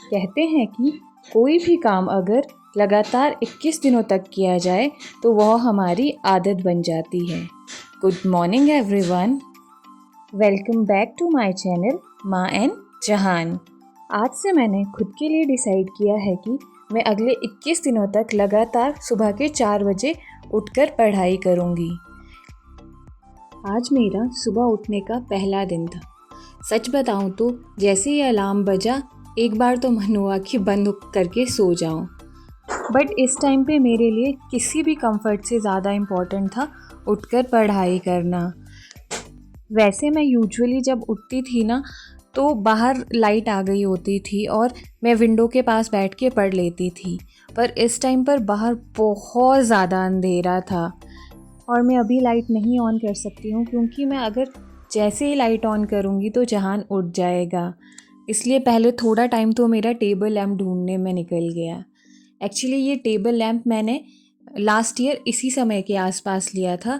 कहते हैं कि कोई भी काम अगर लगातार 21 दिनों तक किया जाए तो वह हमारी आदत बन जाती है। Good morning everyone, welcome back to my channel माँ एंड जहान। आज से मैंने खुद के लिए डिसाइड किया है कि मैं अगले 21 दिनों तक लगातार सुबह के 4 बजे उठकर पढ़ाई करूँगी। आज मेरा सुबह उठने का पहला दिन था। सच बताऊँ तो जैसे ही अलार्म बजा एक बार तो मन हुआ कि बंद करके सो जाऊँ, बट इस टाइम पे मेरे लिए किसी भी कंफर्ट से ज़्यादा इम्पॉर्टेंट था उठकर पढ़ाई करना। वैसे मैं यूजुअली जब उठती थी ना तो बाहर लाइट आ गई होती थी और मैं विंडो के पास बैठ के पढ़ लेती थी, पर इस टाइम पर बाहर बहुत ज़्यादा अंधेरा था और मैं अभी लाइट नहीं ऑन कर सकती हूँ क्योंकि मैं अगर जैसे ही लाइट ऑन करूँगी तो जहान उठ जाएगा। इसलिए पहले थोड़ा टाइम तो मेरा टेबल लैम्प ढूंढने में निकल गया। एक्चुअली ये टेबल लैम्प मैंने लास्ट ईयर इसी समय के आसपास लिया था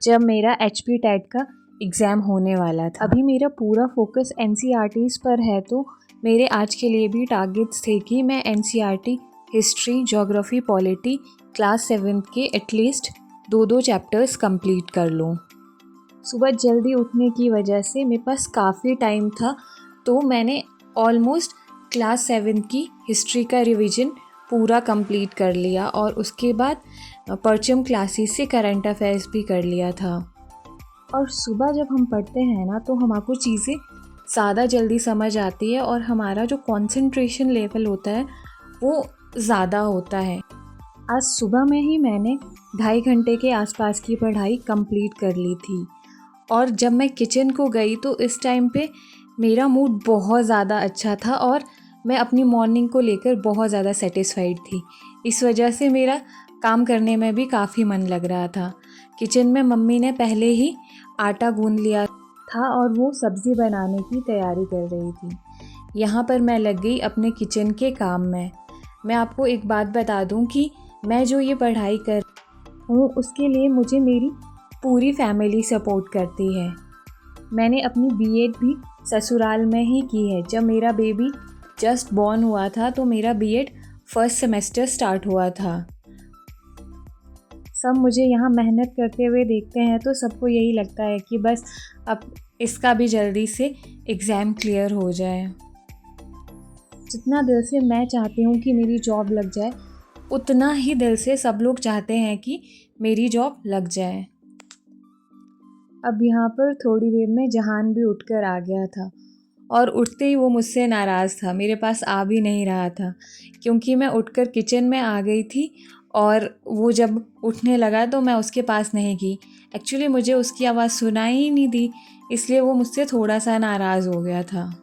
जब मेरा HP टेट का एग्ज़ाम होने वाला था। अभी मेरा पूरा फोकस NCERTs पर है, तो मेरे आज के लिए भी टारगेट्स थे कि मैं NCERT history, geography, polity class 7 के एटलीस्ट 2 चैप्टर्स कंप्लीट कर लूँ। सुबह जल्दी उठने की वजह से मेरे पास काफ़ी टाइम था, तो मैंने ऑलमोस्ट क्लास 7 की हिस्ट्री का रिवीजन पूरा कंप्लीट कर लिया और उसके बाद परचम क्लासेस से करंट अफेयर्स भी कर लिया था। और सुबह जब हम पढ़ते हैं ना तो हमको चीज़ें ज़्यादा जल्दी समझ आती है और हमारा जो कंसंट्रेशन लेवल होता है वो ज़्यादा होता है। आज सुबह में ही मैंने 2.5 घंटे के आसपास की पढ़ाई कंप्लीट कर ली थी और जब मैं किचन को गई तो इस टाइम पे मेरा मूड बहुत ज़्यादा अच्छा था और मैं अपनी मॉर्निंग को लेकर बहुत ज़्यादा सेटिस्फाइड थी। इस वजह से मेरा काम करने में भी काफ़ी मन लग रहा था। किचन में मम्मी ने पहले ही आटा गूंद लिया था और वो सब्ज़ी बनाने की तैयारी कर रही थी। यहाँ पर मैं लग गई अपने किचन के काम में। मैं आपको एक बात बता दूँ कि मैं जो ये पढ़ाई कर हूँ उसके लिए मुझे मेरी पूरी फैमिली सपोर्ट करती है। मैंने अपनी B.Ed भी ससुराल में ही की है। जब मेरा बेबी जस्ट बॉर्न हुआ था तो मेरा B.Ed फर्स्ट सेमेस्टर स्टार्ट हुआ था। सब मुझे यहाँ मेहनत करते हुए देखते हैं तो सबको यही लगता है कि बस अब इसका भी जल्दी से एग्ज़ाम क्लियर हो जाए। जितना दिल से मैं चाहती हूँ कि मेरी जॉब लग जाए, उतना ही दिल से सब लोग चाहते हैं कि मेरी जॉब लग जाए। अब यहाँ पर थोड़ी देर में जहान भी उठकर आ गया था और उठते ही वो मुझसे नाराज़ था, मेरे पास आ भी नहीं रहा था क्योंकि मैं उठकर किचन में आ गई थी और वो जब उठने लगा तो मैं उसके पास नहीं गई। एक्चुअली मुझे उसकी आवाज़ सुनाई ही नहीं दी, इसलिए वो मुझसे थोड़ा सा नाराज़ हो गया था।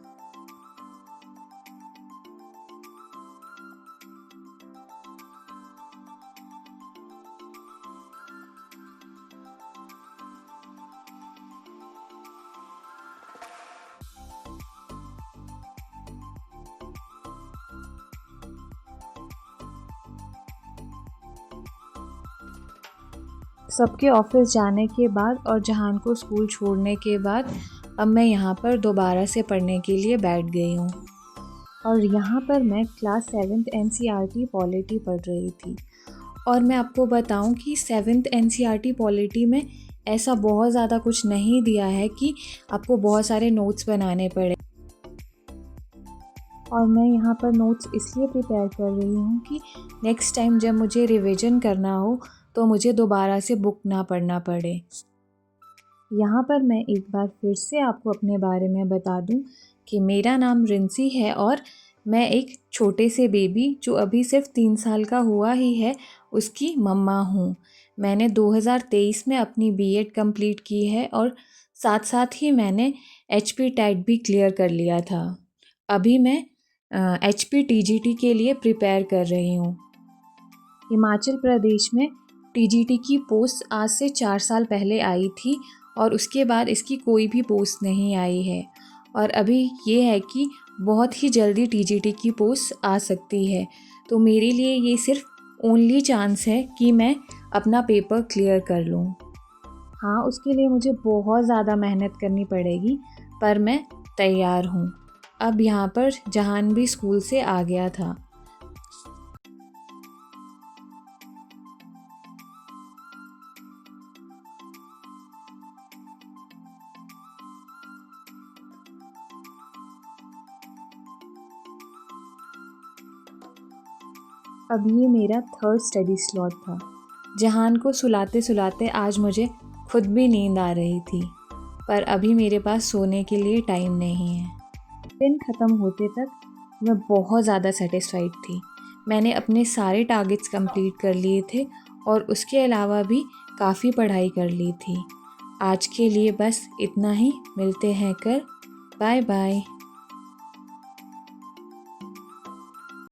सबके ऑफिस जाने के बाद और जहान को स्कूल छोड़ने के बाद अब मैं यहाँ पर दोबारा से पढ़ने के लिए बैठ गई हूँ और यहाँ पर मैं क्लास 7th NCERT पॉलिटी पढ़ रही थी। और मैं आपको बताऊँ कि 7th NCERT पॉलिटी में ऐसा बहुत ज़्यादा कुछ नहीं दिया है कि आपको बहुत सारे नोट्स बनाने पड़े, और मैं यहाँ पर नोट्स इसलिए प्रिपेयर कर रही हूँ कि नेक्स्ट टाइम जब मुझे रिवीजन करना हो तो मुझे दोबारा से बुक ना पढ़ना पड़े। यहाँ पर मैं एक बार फिर से आपको अपने बारे में बता दूँ कि मेरा नाम रिंसी है और मैं एक छोटे से बेबी जो अभी सिर्फ 3 साल का हुआ ही है उसकी मम्मा हूँ। मैंने 2023 में अपनी B.Ed कंप्लीट की है और साथ साथ ही मैंने HP टेट भी क्लियर कर लिया था। अभी मैं HP TGT के लिए प्रिपेयर कर रही हूँ। हिमाचल प्रदेश में TGT की पोस्ट आज से 4 साल पहले आई थी और उसके बाद इसकी कोई भी पोस्ट नहीं आई है और अभी ये है कि बहुत ही जल्दी TGT की पोस्ट आ सकती है। तो मेरे लिए ये सिर्फ ओनली चांस है कि मैं अपना पेपर क्लियर कर लूँ। हाँ, उसके लिए मुझे बहुत ज़्यादा मेहनत करनी पड़ेगी, पर मैं तैयार हूँ। अब यहाँ पर जहान भी स्कूल से आ गया था। अब ये मेरा थर्ड स्टडी स्लॉट था। जहान को सुलाते सुलाते आज मुझे खुद भी नींद आ रही थी, पर अभी मेरे पास सोने के लिए टाइम नहीं है। दिन ख़त्म होते तक मैं बहुत ज़्यादा सेटिस्फाइड थी। मैंने अपने सारे टारगेट्स कंप्लीट कर लिए थे और उसके अलावा भी काफ़ी पढ़ाई कर ली थी। आज के लिए बस इतना ही। मिलते हैं कल। Bye bye.